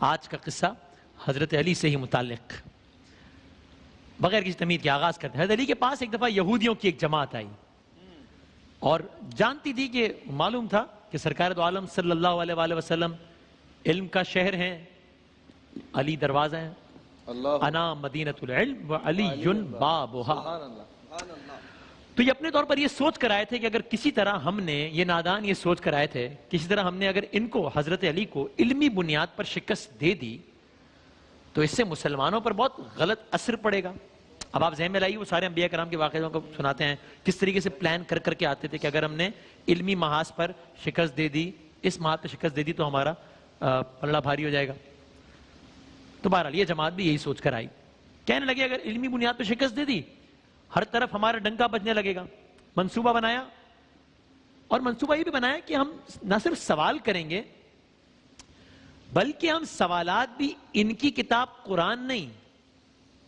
آج کا قصہ حضرت علی سے ہی متعلق، بغیر کسی تمہید کے آغاز کرتے ہیں۔ حضرت علی کے پاس ایک دفعہ یہودیوں کی ایک جماعت آئی اور جانتی تھی کہ معلوم تھا کہ سرکار دو عالم صلی اللہ علیہ وآلہ وسلم علم کا شہر ہیں، علی دروازہ ہیں، انا مدینۃ العلم وعلی بابھا۔ تو یہ اپنے طور پر یہ سوچ کر آئے تھے کہ اگر کسی طرح ہم نے، یہ نادان یہ سوچ کر آئے تھے، کسی طرح ہم نے اگر ان کو، حضرت علی کو علمی بنیاد پر شکست دے دی تو اس سے مسلمانوں پر بہت غلط اثر پڑے گا۔ اب آپ ذہن میں لائیے، وہ سارے انبیاء کرام کے واقعوں کو سناتے ہیں کس طریقے سے پلان کر کر کے آتے تھے کہ اگر ہم نے علمی محاذ پر شکست دے دی، اس محاذ پہ شکست دے دی تو ہمارا پلڑا بھاری ہو جائے گا۔ تو بہرحال یہ جماعت بھی یہی سوچ کر آئی، کہنے لگے اگر علمی بنیاد پہ شکست دے دی ہر طرف ہمارا ڈنکا بجنے لگے گا۔ منصوبہ بنایا، اور منصوبہ یہ بھی بنایا کہ ہم نہ صرف سوال کریں گے بلکہ ہم سوالات بھی ان کی کتاب قرآن نہیں،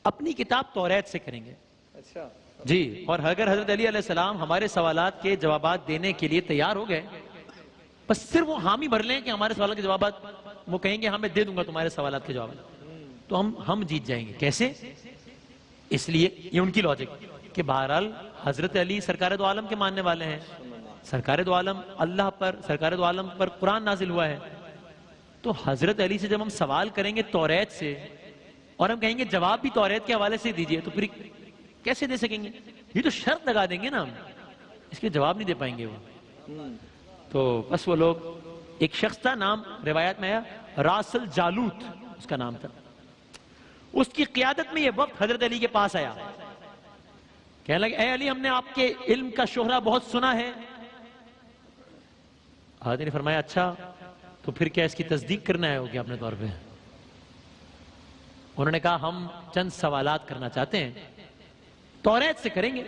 اپنی کتاب توریت سے کریں گے۔ اچھا جی، اور اگر حضرت علی علیہ السلام ہمارے سوالات کے جوابات دینے کے لیے تیار ہو گئے، بس صرف وہ حامی بھر لیں کہ ہمارے سوالات کے جوابات، وہ کہیں گے ہاں میں دے دوں گا تمہارے سوالات کے جوابات، تو ہم جیت جائیں گے۔ کیسے؟ اس لیے یہ ان کی لاجک کہ بہرحال حضرت علی سرکار دو عالم کے ماننے والے ہیں، سرکار دو عالم اللہ پر، سرکار دو عالم پر قرآن نازل ہوا ہے، تو حضرت علی سے جب ہم سوال کریں گے توریت سے اور ہم کہیں گے جواب بھی توریت کے حوالے سے دیجئے، تو پھر کیسے دے سکیں گے؟ یہ تو شرط لگا دیں گے نا ہم، اس کے جواب نہیں دے پائیں گے وہ۔ تو بس وہ لوگ، ایک شخص تھا، نام روایت میں آیا راسل جالوت اس کا نام تھا، اس کی قیادت میں یہ وقت حضرت علی کے پاس آیا، کہنے لگے اے علی ہم نے آپ کے علم کا شہرہ بہت سنا ہے۔ حضرت نے فرمایا اچھا تو پھر کیا اس کی تصدیق کرنا ہے ہوگی اپنے طور پہ؟ انہوں نے کہا ہم چند سوالات کرنا چاہتے ہیں، توریت سے کریں گے،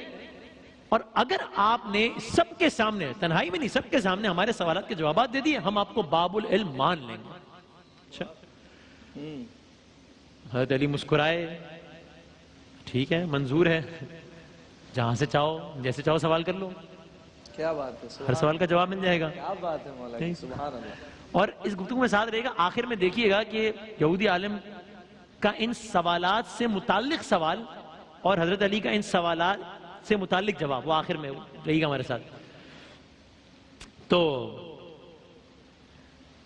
اور اگر آپ نے سب کے سامنے، تنہائی میں نہیں سب کے سامنے ہمارے سوالات کے جوابات دے دیے، ہم آپ کو باب العلم مان لیں گے۔ اچھا، حضرت علی مسکرائے، ٹھیک ہے منظور ہے، جہاں سے چاہو جیسے چاہو سوال کر لو، کیا بات ہے، ہر سوال کا جواب مل جائے گا۔ کیا بات ہے مولا جی، سبحان اللہ۔ اور اس گفتگو میں ساتھ رہے گا، آخر میں دیکھیے گا کہ یہودی عالم کا ان سوالات سے متعلق سوال اور حضرت علی کا ان سوالات سے متعلق جواب، وہ آخر میں رہے گا ہمارے ساتھ۔ تو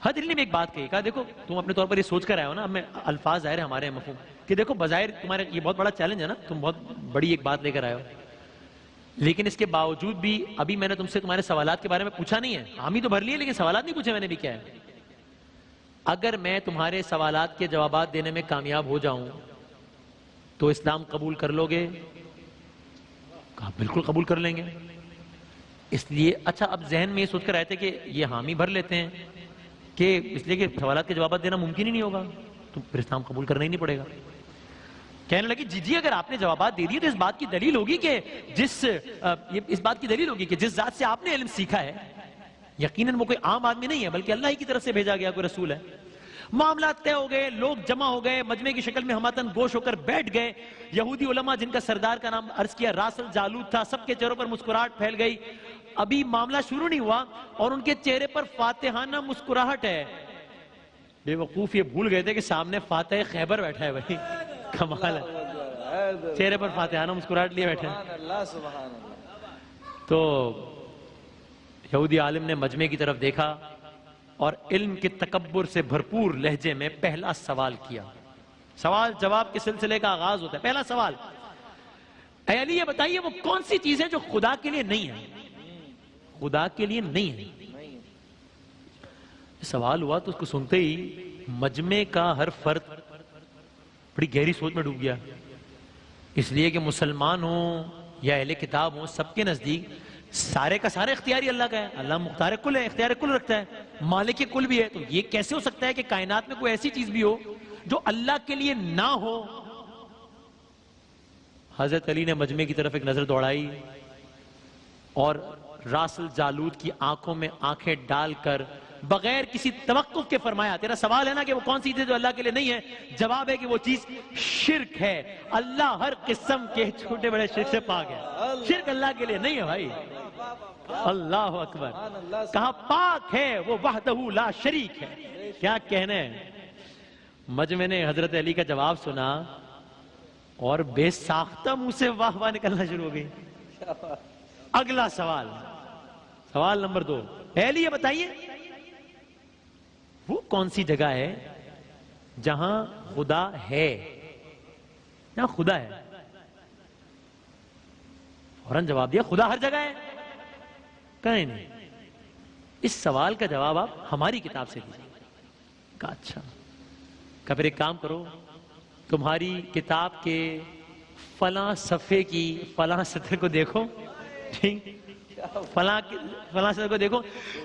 حضرت علی نے ایک بات کہی، کہا دیکھو تم اپنے طور پر یہ سوچ کر آئے ہو نا، ہمیں الفاظ ظاہر ہے ہمارے مفہوم کہ دیکھو بظاہر تمہارے یہ بہت بڑا چیلنج ہے نا، تم بہت بڑی ایک بات لے کر آئے ہو، لیکن اس کے باوجود بھی ابھی میں نے تم سے تمہارے سوالات کے بارے میں پوچھا نہیں ہے، حامی تو بھر لیے لیکن سوالات نہیں پوچھے میں نے بھی، کیا ہے اگر میں تمہارے سوالات کے جوابات دینے میں کامیاب ہو جاؤں تو اسلام قبول کر لو گے؟ کہا بالکل قبول کر لیں گے۔ اس لیے اچھا اب ذہن میں یہ سوچ کر آئے تھے کہ یہ حامی بھر لیتے ہیں کہ اس لیے کہ سوالات کے جوابات دینا ممکن ہی نہیں ہوگا تو پھر اسلام قبول کرنا ہی نہیں پڑے گا۔ کہنے لگی جی اگر آپ نے جوابات دے دیے تو اس بات کی دلیل ہوگی کہ جس ذات سے آپ نے علم سیکھا ہے یقیناً وہ کوئی عام آدمی نہیں ہے بلکہ اللہ ہی کی طرف سے بھیجا گیا کوئی رسول ہے۔ معاملات طے ہو گئے، لوگ جمع ہو گئے، مجمع کی شکل میں ہماتن گوش ہو کر بیٹھ گئے۔ یہودی علماء جن کا سردار کا نام عرض کیا راسل جالوت تھا، سب کے چہروں پر مسکراہٹ پھیل گئی۔ ابھی معاملہ شروع نہیں ہوا اور ان کے چہرے پر فاتحانہ مسکراہٹ ہے۔ بے وقوف یہ بھول گئے تھے کہ سامنے فاتح خیبر بیٹھا ہے، بھائی کمال ہے، چہرے پر فاتحانہ مسکراہٹ لیے بیٹھے ہیں۔ تو یہودی عالم نے مجمع کی طرف دیکھا اور علم کے تکبر سے بھرپور لہجے میں پہلا سوال کیا۔ سوال جواب کے سلسلے کا آغاز ہوتا ہے۔ پہلا سوال، اے علی یہ بتائیے وہ کون سی چیز ہے جو خدا کے لیے نہیں ہے؟ خدا کے لیے نہیں ہے۔ سوال ہوا تو اس کو سنتے ہی مجمع کا ہر فرد بڑی گہری سوچ میں ڈوب گیا، اس لیے کہ مسلمان ہوں یا اہل کتاب ہوں سب کے نزدیک سارے کا سارا اختیاری اللہ کا ہے، اللہ مختار کل ہے، اختیار کل رکھتا ہے، مالک کل بھی ہے، تو یہ کیسے ہو سکتا ہے کہ کائنات میں کوئی ایسی چیز بھی ہو جو اللہ کے لیے نہ ہو؟ حضرت علی نے مجمع کی طرف ایک نظر دوڑائی اور راسل جالوت کی آنکھوں میں آنکھیں ڈال کر بغیر کسی توقف کے فرمایا، تیرا سوال ہے نا کہ وہ کون سی چیز ہے جو اللہ کے لیے نہیں ہے؟ جواب ہے کہ وہ چیز شرک ہے، اللہ ہر قسم کے چھوٹے بڑے شرک سے پاک ہے، شرک اللہ کے لیے نہیں ہے بھائی۔ اللہ اکبر، کہا پاک ہے وہ وحدہ لا شریک ہے، کیا کہنے ہیں۔ مجمع نے حضرت علی کا جواب سنا اور بے ساختہ منہ سے واہ واہ نکلنا شروع ہو گئی. اگلا سوال، سوال نمبر 2. پہلے یہ بتائیے وہ کون سی جگہ ہے جہاں خدا ہے؟ جہاں خدا ہے. فوراً جواب دیا خدا ہر جگہ ہے. کہیں نہیں. اس سوال کا جواب آپ ہماری کتاب سے دیجیے. کہا اچھا. کہ پھر ایک کام کرو، تمہاری کتاب کے فلاں صفحے کی فلاں سطر کو دیکھو، ٹھیک، فلاں سطر کو دیکھو.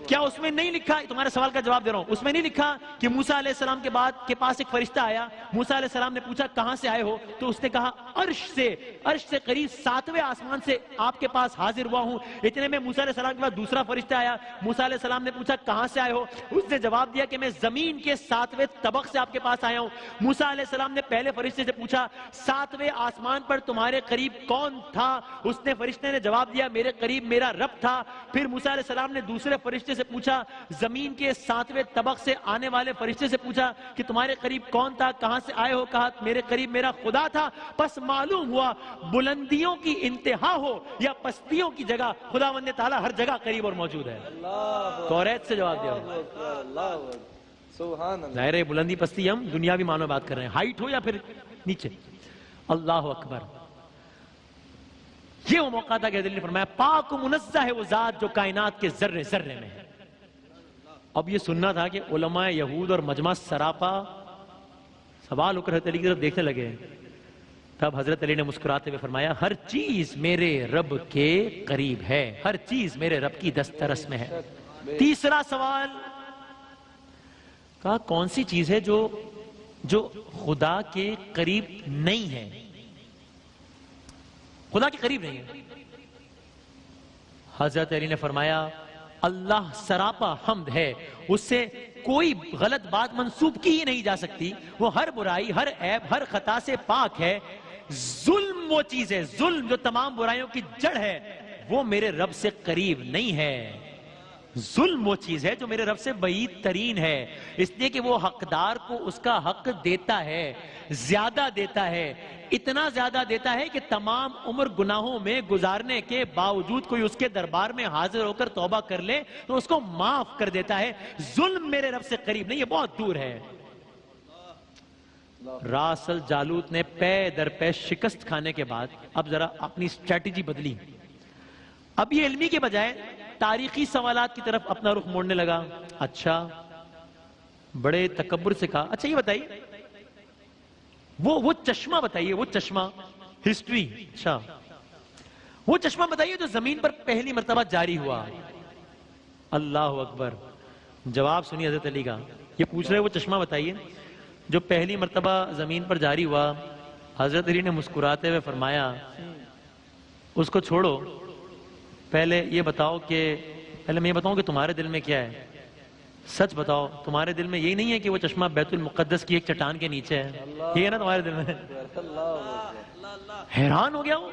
کیا اس میں نہیں لکھا؟ تمہارے سوال کا جواب دے رہا ہوں. اس میں نہیں لکھا کہ موسیٰ علیہ السلام کے پاس ایک فرشتہ آیا، موسیٰ علیہ السلام نے پوچھا کہاں سے آئے ہو؟ تو اس نے کہا عرش سے قریب 7ویں آسمان سے آپ کے پاس حاضر ہوا ہوں. اتنے میں موسیٰ علیہ السلام کے پاس دوسرا فرشتہ آیا. موسیٰ علیہ السلام نے پوچھا کہاں سے آئے ہو؟ اس نے جواب دیا کہ میں زمین کے 7ویں طبق سے آپ کے پاس آیا ہوں. موسیٰ علیہ السلام نے پہلے فرشتے سے پوچھا 7ویں آسمان پر تمہارے قریب کون تھا؟ اس نے فرشتے نے جواب دیا میرے قریب میرا رب تھا. پھر موسیٰ علیہ السلام نے دوسرے فرشتے سے پوچھا، زمین کے 7ویں طبق سے آنے والے فرشتے سے پوچھا کہ تمہارے قریب کون تھا؟ کہاں سے آئے ہو؟ کہا میرے قریب میرا خدا تھا. پس معلوم ہوا بلندیوں کی انتہا ہو یا پستیوں کی جگہ، خداوند تعالیٰ ہر جگہ قریب اور موجود ہے. توریت سے جواب دیا. ظاہر ہے بلندی پستی ہم دنیاوی معنوں میں بات کر رہے ہیں، ہائٹ ہو یا پھر نیچے. اللہ اکبر. یہ وہ موقع تھا کہ حضرت علی نے فرمایا پاک و منزہ ہے وہ ذات جو کائنات کے ذرے ذرے میں ہے. اب یہ سننا تھا کہ علماء یہود اور مجمع سراپا سوال ہو کر حضرت علی کی طرف دیکھنے لگے. تب حضرت علی نے مسکراتے ہوئے فرمایا ہر چیز میرے رب کے قریب ہے، ہر چیز میرے رب کی دسترس میں ہے. تیسرا سوال، کہا کون سی چیز ہے جو خدا کے قریب نہیں ہے؟ خدا کے قریب نہیں ہے. حضرت علی نے فرمایا اللہ سراپا حمد ہے، اس سے کوئی غلط بات منسوب کی ہی نہیں جا سکتی. وہ ہر برائی، ہر عیب، ہر خطا سے پاک ہے. ظلم وہ چیز ہے، ظلم جو تمام برائیوں کی جڑ ہے، وہ میرے رب سے قریب نہیں ہے. ظلم وہ چیز ہے جو میرے رب سے بعید ترین ہے، اس لیے کہ وہ حقدار کو اس کا حق دیتا ہے، زیادہ دیتا ہے، اتنا زیادہ دیتا ہے کہ تمام عمر گناہوں میں گزارنے کے باوجود کوئی اس کے دربار میں حاضر ہو کر توبہ کر لے تو اس کو معاف کر دیتا ہے. ظلم میرے رب سے قریب نہیں، یہ بہت دور ہے. راس الجالوت نے پے در پے شکست کھانے کے بعد اب ذرا اپنی اسٹریٹجی بدلی. اب یہ علمی کے بجائے تاریخی سوالات کی طرف اپنا رخ موڑنے لگا. اچھا، بڑے تکبر سے کہا اچھا یہ بتائیے وہ چشمہ بتائیے، وہ چشمہ ہسٹری، اچھا وہ چشمہ بتائیے جو زمین پر پہلی مرتبہ جاری ہوا. اللہ اکبر. جواب سنیے حضرت علی کا. یہ پوچھ رہے وہ چشمہ بتائیے جو پہلی مرتبہ زمین پر جاری ہوا. حضرت علی نے مسکراتے ہوئے فرمایا اس کو چھوڑو، پہلے یہ بتاؤ کہ پہلے میں یہ بتاؤں کہ تمہارے دل میں کیا ہے. سچ بتاؤ تمہارے دل میں یہی نہیں ہے کہ وہ چشمہ بیت المقدس کی ایک چٹان کے نیچے ہے؟ یہ ہے نا تمہارے دل میں؟ حیران ہو گیا وہ،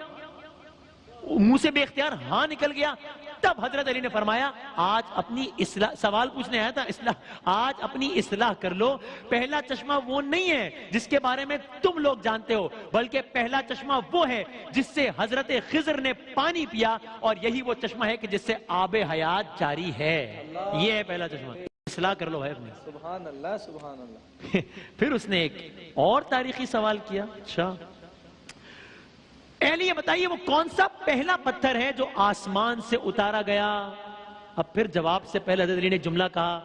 منہ سے بے اختیار ہاں نکل گیا. تب حضرت علی نے فرمایا آج اپنی اصلاح، سوال پوچھنے آیا تھا اصلاح، آج اپنی اصلاح کر لو. پہلا چشمہ وہ نہیں ہے جس کے بارے میں تم لوگ جانتے ہو، بلکہ پہلا چشمہ وہ ہے جس سے حضرت خضر نے پانی پیا، اور یہی وہ چشمہ ہے کہ جس سے آب حیات جاری ہے. یہ ہے پہلا چشمہ. اصلاح کر لو ہے اپنی. سبحان اللہ سبحان اللہ. پھر اس نے ایک اور تاریخی سوال کیا. اچھا اہلی یہ بتائیے وہ کون سا پہلا پتھر ہے جو آسمان سے اتارا گیا؟ اب پھر جواب سے پہلے حضرت علی نے جملہ کہا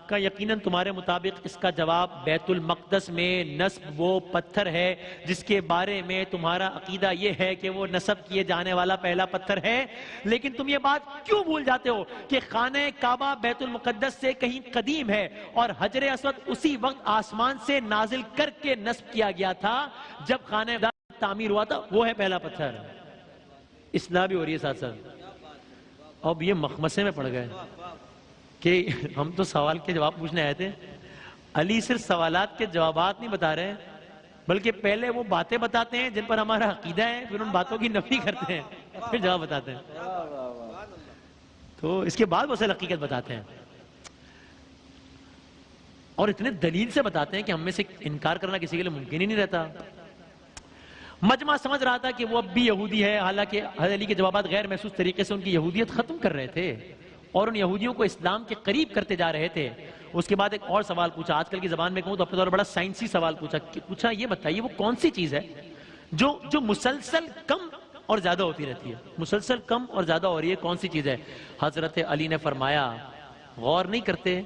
کہ یقیناً تمہارے مطابق اس کا جواب بیت المقدس میں نصب وہ پتھر ہے جس کے بارے میں تمہارا عقیدہ یہ ہے کہ وہ نصب کیے جانے والا پہلا پتھر ہے. لیکن تم یہ بات کیوں بھول جاتے ہو کہ خانہ کعبہ بیت المقدس سے کہیں قدیم ہے اور حجر اسود اسی وقت آسمان سے نازل کر کے نصب کیا گیا تھا جب خانہ تعمیر ہوا تھا. وہ ہے پہلا پتھر. اصلاح بھی ہو رہی ہے ساتھ ساتھ. اب یہ مخمسے میں پڑ گئے کہ ہم تو سوال کے جواب پوچھنے آئے تھے. علی صرف سوالات کے جوابات نہیں بتا رہے بلکہ پہلے وہ باتیں بتاتے ہیں جن پر ہمارا عقیدہ ہے، پھر ان باتوں کی نفی کرتے ہیں، پھر جواب بتاتے ہیں. تو اس کے بعد وہ اصل حقیقت بتاتے ہیں. اور اتنے دلیل سے بتاتے ہیں کہ ہم میں سے انکار کرنا کسی کے لیے ممکن ہی نہیں رہتا. مجمع سمجھ رہا تھا کہ وہ اب بھی یہودی ہے، حالانکہ حضرت علی کے جوابات غیر محسوس طریقے سے ان کی یہودیت ختم کر رہے تھے اور ان یہودیوں کو اسلام کے قریب کرتے جا رہے تھے. اس کے بعد ایک اور سوال پوچھا، آج کل کی زبان میں کہوں تو اپنے طور پر بڑا سائنسی سوال پوچھا یہ بتائیے وہ کون سی چیز ہے جو مسلسل کم اور زیادہ ہوتی رہتی ہے، مسلسل کم اور زیادہ ہو رہی ہے، کون سی چیز ہے؟ حضرت علی نے فرمایا غور نہیں کرتے،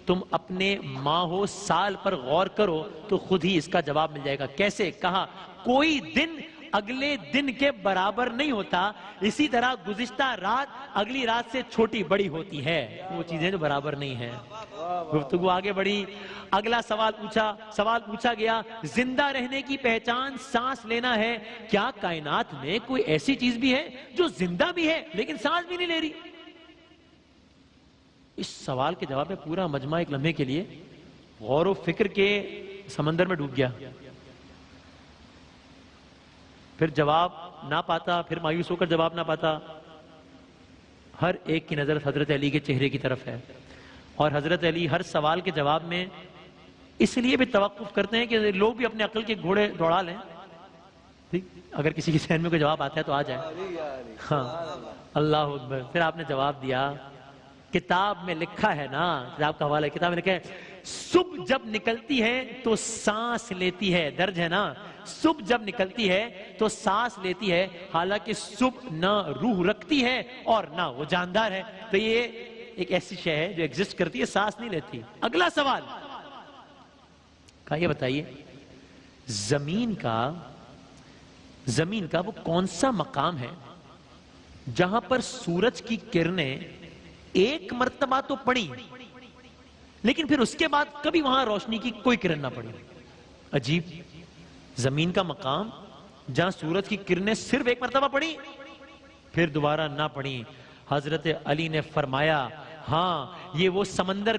تم اپنے ماہ سال پر غور کرو تو خود ہی اس کا جواب مل جائے گا. کیسے؟ کہا کوئی دن اگلے دن کے برابر نہیں ہوتا، اسی طرح گزشتہ رات اگلی رات سے چھوٹی بڑی ہوتی ہے، وہ چیزیں جو برابر نہیں ہیں. گفتگو آگے بڑھی، اگلا سوال پوچھا گیا، زندہ رہنے کی پہچان سانس لینا ہے، کیا کائنات میں کوئی ایسی چیز بھی ہے جو زندہ بھی ہے لیکن سانس بھی نہیں لے رہی؟ اس سوال کے جواب میں پورا مجمع ایک لمحے کے لیے غور و فکر کے سمندر میں ڈوب گیا. پھر جواب نہ پاتا، پھر مایوس ہو کر جواب نہ پاتا. ہر ایک کی نظر حضرت علی کے چہرے کی طرف ہے اور حضرت علی ہر سوال کے جواب میں اس لیے بھی توقف کرتے ہیں کہ لوگ بھی اپنے عقل کے گھوڑے دوڑا لیں. ٹھیک، اگر کسی کے ذہن میں کوئی جواب آتا ہے تو آ جائے. ہاں، اللہ اکبر. پھر آپ نے جواب دیا، کتاب میں لکھا ہے نا، کتاب کا حوالہ ہے، کتاب میں لکھا ہے صبح جب نکلتی ہے تو سانس لیتی ہے، درج ہے نا، صبح جب نکلتی ہے تو سانس لیتی ہے، حالانکہ صبح نہ روح رکھتی ہے اور نہ وہ جاندار ہے. تو یہ ایک ایسی شے ہے جو ایگزسٹ کرتی ہے، سانس نہیں لیتی. اگلا سوال کہا یہ بتائیے زمین کا وہ کون سا مقام ہے جہاں پر سورج کی کرنیں ایک مرتبہ تو پڑی لیکن پھر اس کے بعد کبھی وہاں روشنی کی کوئی کرن نہ پڑی؟ عجیب، زمین کا مقام جہاں سورج کی کرنیں صرف ایک مرتبہ پڑی پھر دوبارہ نہ پڑی. حضرت علی نے فرمایا ہاں یہ سمندر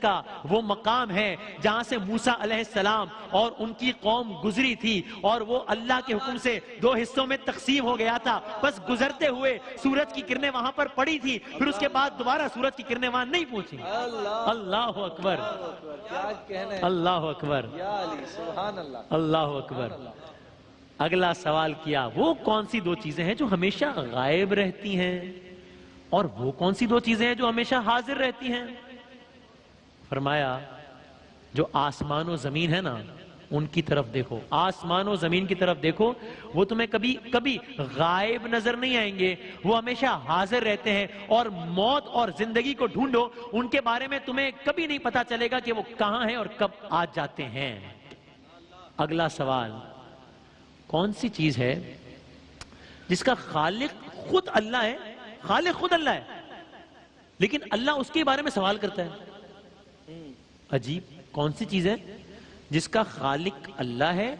کا وہ مقام ہے جہاں سے موسیٰ علیہ السلام اور ان کی قوم گزری تھی اور وہ اللہ کے حکم سے 2 حصوں میں تقسیم ہو گیا تھا. بس گزرتے ہوئے سورج کی کرنیں وہاں پر پڑی تھی، پھر اس کے بعد دوبارہ سورج کی کرنیں وہاں نہیں پہنچی. اللہ اکبر، اللہ اکبر، اللہ اکبر. اگلا سوال کیا وہ کون سی 2 چیزیں ہیں جو ہمیشہ غائب رہتی ہیں اور وہ کون سی 2 چیزیں ہیں جو ہمیشہ حاضر رہتی ہیں؟ فرمایا جو آسمان و زمین ہے نا ان کی طرف دیکھو، آسمان و زمین کی طرف دیکھو، وہ تمہیں کبھی غائب نظر نہیں آئیں گے، وہ ہمیشہ حاضر رہتے ہیں. اور موت اور زندگی کو ڈھونڈو، ان کے بارے میں تمہیں کبھی نہیں پتا چلے گا کہ وہ کہاں ہیں اور کب آ جاتے ہیں. اگلا سوال کون سی چیز ہے جس کا خالق خود اللہ ہے، خالق خود اللہ ہے لیکن اللہ اس کے بارے میں سوال کرتا ہے؟ عجیب، کون سی چیز ہے جس کا خالق اللہ ہے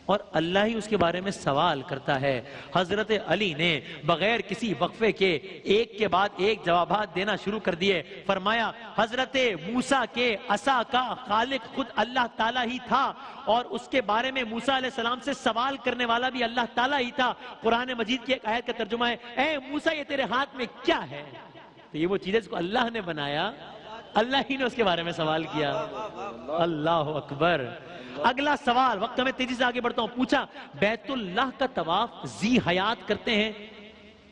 اور اللہ ہی اس کے بارے میں سوال کرتا ہے؟ حضرت علی نے بغیر کسی وقفے کے ایک کے بعد ایک جوابات دینا شروع کر دیے. فرمایا حضرت موسیٰ کے عصا کا خالق خود اللہ تعالیٰ ہی تھا اور اس کے بارے میں موسیٰ علیہ السلام سے سوال کرنے والا بھی اللہ تعالیٰ ہی تھا. قرآن مجید کی ایک آیت کا ترجمہ ہے اے موسیٰ یہ تیرے ہاتھ میں کیا ہے؟ تو یہ وہ چیز ہے جس کو اللہ نے بنایا، اللہ ہی نے اس کے بارے میں سوال کیا. اللہ اکبر. اگلا سوال، وقت میں تیزی سے آگے بڑھتا ہوں، پوچھا بیت اللہ کا طواف ذی حیات کرتے ہیں،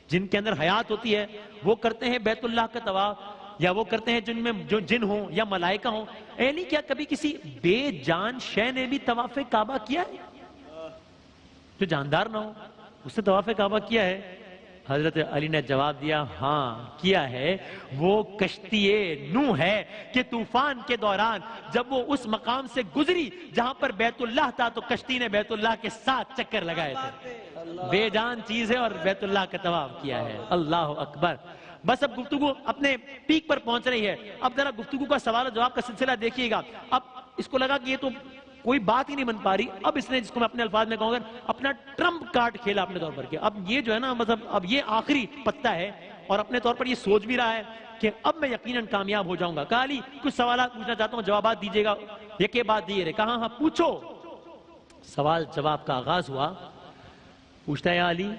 جن کے اندر حیات ہوتی ہے وہ کرتے ہیں بیت اللہ کا طواف، یا وہ کرتے ہیں جن میں جو جن ہوں یا ملائکہ ہوں؟ نہیں، کیا کبھی کسی بے جان شے نے بھی طواف کعبہ کیا ہے جو جاندار نہ ہو؟ اس نے طواف کعبہ کیا ہے؟ حضرت علی نے جواب دیا ہاں کیا ہے. وہ کشتی نوح ہے کہ طوفان کے دوران جب وہ اس مقام سے گزری جہاں پر بیت اللہ تھا تو کشتی نے بیت اللہ کے 7 چکر لگائے تھے. بے جان چیز ہے اور بیت اللہ کا طواف کیا ہے. اللہ اکبر. بس اب گفتگو اپنے پیک پر پہنچ رہی ہے. اب ذرا گفتگو کا سوال و جواب کا سلسلہ دیکھیے گا. اب اس کو لگا کہ یہ تو کوئی بات ہی نہیں بن پا رہی. اب اس نے، جس کو میں اپنے الفاظ میں کہوں گا، اپنا ٹرمپ کارڈ کھیلا اپنے طور پر کہ اب یہ جو ہے نا، مطلب اب یہ آخری پتہ ہے اور اپنے طور پر یہ سوچ بھی رہا ہے کہ اب میں یقیناً کامیاب ہو جاؤں گا. کہا علی کچھ سوالات پوچھنا چاہتا ہوں، جوابات دیجیے گا. یکے بعد دیے رہے. کہا ہاں پوچھو. سوال جواب کا آغاز ہوا. پوچھتا ہے علی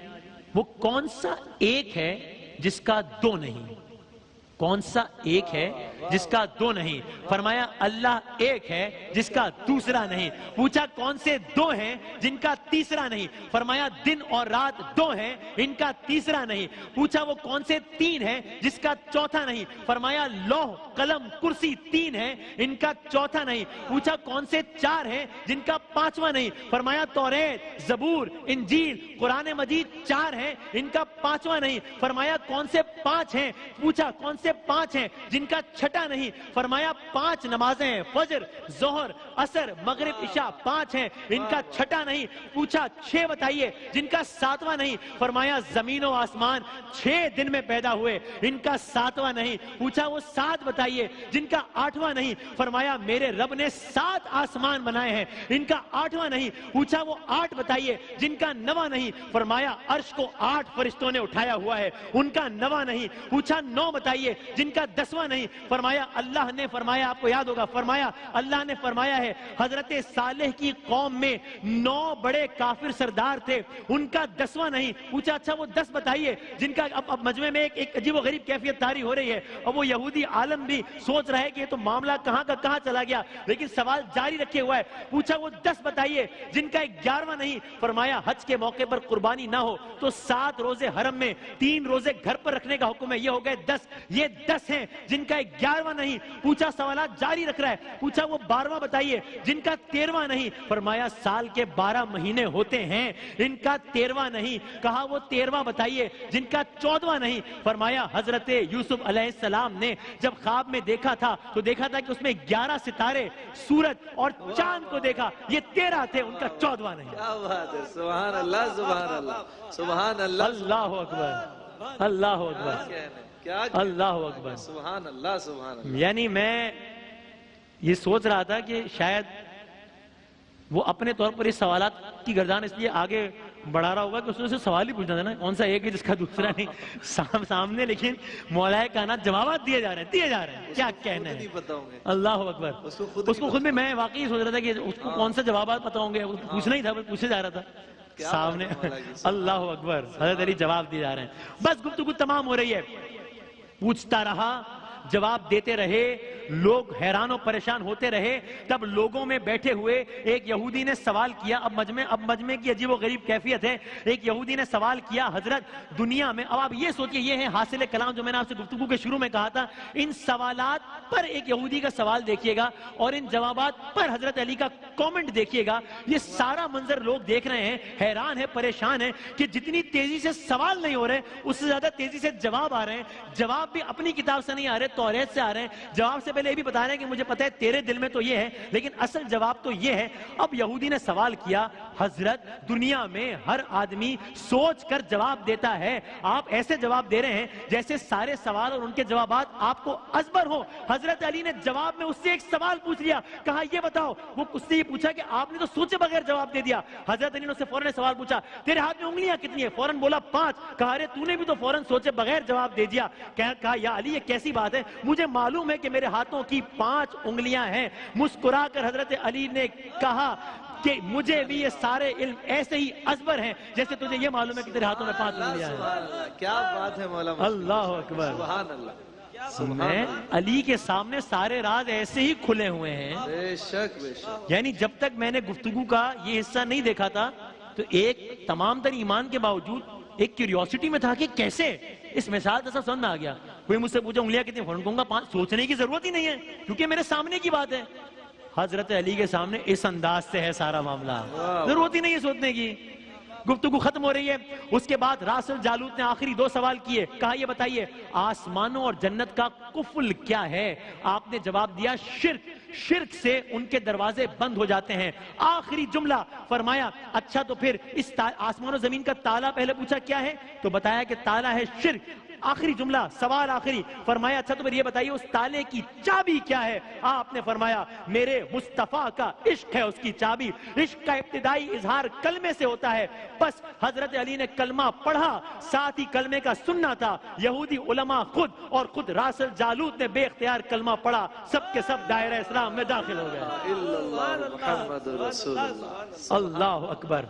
وہ کون سا ایک ہے جس کا 2 نہیں؟ کون سا ایک ہے جس کا دو نہیں؟ فرمایا اللہ ایک ہے جس کا دوسرا نہیں۔ پوچھا کون سے دو ہیں جن کا تیسرا نہیں؟ فرمایا دن اور رات دو ہیں ان کا تیسرا نہیں۔ پوچھا وہ کون سے تین ہیں جس کا چوتھا نہیں؟ فرمایا لوح قلم کرسی تین ہیں ان کا چوتھا نہیں۔ پوچھا کون سے چار ہیں جن کا پانچواں نہیں؟ فرمایا توریت، زبور، انجیل، قرآن مجید چار ہیں ان کا پانچواں نہیں۔ فرمایا کون سے پانچ ہیں؟ پوچھا کون سے پانچ ہیں جن کا چھٹا نہیں؟ فرمایا پانچ نمازیں ہیں، فجر، ظہر، عصر، مغرب، عشاء پانچ ہیں ان کا چھٹا نہیں۔ پوچھا چھ بتائیے جن کا ساتواں نہیں؟ فرمایا زمین و آسمان 6 دن میں پیدا ہوئے ان کا ساتواں نہیں۔ پوچھا وہ 7 بتائیے جن کا 8واں نہیں؟ فرمایا میرے رب نے 7 آسمان بنائے ہیں ان کا 8واں نہیں۔ پوچھا وہ 8 بتائیے جن کا 9واں نہیں؟ فرمایا عرش کو 8 فرشتوں نے اٹھایا ہوا ہے ان کا 9واں نہیں۔ پوچھا 9 بتائیے جن کا 10واں نہیں؟ فرمایا اللہ نے فرمایا، آپ کو یاد ہوگا، فرمایا اللہ نے فرمایا ہے حضرت صالح کی قوم میں 9 بڑے کافر سردار تھے ان کا 10واں نہیں۔ پوچھا اچھا وہ 10 بتائیے جن کا اب مجمع میں ایک عجیب و غریب کیفیت طاری ہو رہی ہے اور وہ یہودی عالم بھی سوچ رہا ہے کہ یہ تو معاملہ کہاں کا کہاں چلا گیا، لیکن سوال جاری رکھے ہوا ہے۔ پوچھا وہ 10 بتائیے جن کا 11واں نہیں؟ فرمایا حج کے موقع پر قربانی نہ ہو تو 7 روزے حرم میں 3 روزے گھر پر رکھنے کا حکم ہے، یہ ہو گئے 10۔ یہ 10 ہیں جن کا 11واں نہیں۔ پوچھا سوالات جاری رکھ رہا ہے۔ پوچھا وہ 12واں بتائیے جن کا 13واں نہیں؟ فرمایا سال کے 12 مہینے ہوتے ہیں ان کا 13واں نہیں۔ کہا وہ 13واں بتائیے جن کا 14واں نہیں؟ فرمایا حضرت یوسف علیہ السلام نے جب خواب میں دیکھا تھا تو دیکھا تھا کہ اس میں 11 ستارے، سورج اور چاند کو دیکھا، یہ 13 تھے ان کا 14واں نہیں۔ کیا بات ہے، سبحان اللہ سبحان اللہ سبحان اللہ اللہ اکبر، اللہ اکبر، کیا اللہ اکبر، سبحان اللہ سبحان اللہ۔ یعنی میں یہ سوچ رہا تھا کہ شاید وہ اپنے طور پر اس سوالات کی گردان اس لیے آگے بڑھا رہا ہوگا کہ اس نے سے سوال ہی پوچھنا تھا نا، کون سا ایک ہے جس کا دوسرا نہیں سامنے، لیکن مولا کائنات جوابات دیے جا رہے ہیں، کیا کہنا ہے، اللہ اکبر۔ اس کو خود میں واقعی سوچ رہا تھا کہ اس کو کون سا جوابات پتا ہوں گے، پوچھنا ہی تھا، پوچھے جا رہا تھا سامنے، اللہ اکبر، حضرت علی جواب دیے جا رہے ہیں۔ بس گفتگو تمام ہو رہی ہے، پوچھتا رہا، جواب دیتے رہے، لوگ حیران و پریشان ہوتے رہے۔ تب لوگوں میں بیٹھے ہوئے ایک یہودی نے سوال کیا، اب مجمع کی عجیب و غریب کیفیت ہے۔ ایک یہودی نے سوال کیا حضرت دنیا میں، اب آپ یہ سوچئے یہ ہے حاصل کلام جو میں نے آپ سے گفتگو کے شروع میں کہا تھا، ان سوالات پر ایک یہودی کا سوال دیکھیے گا اور ان جوابات پر حضرت علی کا کومنٹ دیکھیے گا۔ یہ سارا منظر لوگ دیکھ رہے ہیں، حیران ہیں، پریشان ہیں کہ جتنی تیزی سے سوال نہیں ہو رہے اس سے زیادہ تیزی سے جواب آ رہے ہیں۔ جواب بھی اپنی کتاب سے نہیں آ رہے، توریت سے آ رہے ہیں۔ جواب سے پہلے یہ بھی بتا رہے ہیں کہ مجھے پتہ ہے تیرے دل میں تو یہ ہے، لیکن اصل جواب تو یہ ہے۔ اب یہودی نے سوال کیا حضرت دنیا میں ہر آدمی سوچ کر جواب دیتا ہے، آپ ایسے جواب دے رہے ہیں جیسے سارے سوال اور ان کے جوابات آپ کو ازبر ہو۔ حضرت علی نے جواب میں اس سے ایک سوال پوچھ لیا، کہا یہ بتاؤ، وہ اس سے یہ پوچھا کہ آپ نے تو سوچے بغیر جواب دے دیا۔ حضرت علی نے اس سے فوراً سوال پوچھا تیرے ہاتھ میں انگلیاں کتنی ہیں؟ فوراً بولا 5۔ کہا ارے تو نے بھی تو فوراً سوچے بغیر جواب دے دیا۔ کہا یا علی یہ کیسی بات ہے، مجھے معلوم ہے کہ میرے ہاتھوں کی 5 انگلیاں ہیں۔ مسکرا کر حضرت علی نے کہا کہ مجھے بھی یہ سارے علم ایسے ہی ازبر ہیں جیسے تجھے یہ معلوم ہے کہ تیرے ہاتھوں میں 5 انگلیاں ہیں۔ کیا بات ہے مولا، اللہ اکبر، سبحان اللہ۔ میں علی کے سامنے سارے راز ایسے ہی کھلے ہوئے ہیں، بے شک بے شک۔ یعنی جب تک میں نے گفتگو کا یہ حصہ نہیں دیکھا تھا تو ایک تمام تر ایمان کے باوجود ایک کیوریوسٹی میں تھا کہ کیسے اس مثال کا سب سمجھ میں آ گیا۔ کوئی مجھ سے پوچھا انگلیاں کتنی، فوراً کہوں گا 5۔ سوچنے کی ضرورت ہی نہیں ہے کیونکہ میرے سامنے کی بات ہے۔ حضرت علی کے سامنے اس انداز سے ہے سارا معاملہ، ضرورت ہی نہیں ہے سوچنے کی۔ گفتگو ختم ہو رہی ہے، اس کے بعد راسل جالوت نے آخری 2 سوال کیے، کہا یہ بتائیے آسمانوں اور جنت کا قفل کیا ہے؟ آپ نے جواب دیا شرک، شرک سے ان کے دروازے بند ہو جاتے ہیں۔ آخری جملہ فرمایا اچھا تو پھر اس آسمان و زمین کا تالا پہلے پوچھا کیا ہے تو بتایا کہ تالا ہے شرک۔ آخری جملہ، سوال آخری، فرمایا اچھا تو پھر یہ بتائیے اس تالے کی چابی کیا ہے؟ آپ نے فرمایا میرے مصطفیٰ کا عشق ہے اس کی چابی۔ عشق کا ابتدائی اظہار کلمے سے ہوتا ہے، بس حضرت علی نے کلمہ پڑھا، ساتھ ہی کلمے کا سننا تھا۔ یہودی علماء خود اور خود راسل جالوت نے بے اختیار کلمہ پڑھا، سب کے سب دائرہ اسلام میں داخل ہو گئے۔ محمد رسول اللہ، اللہ اکبر۔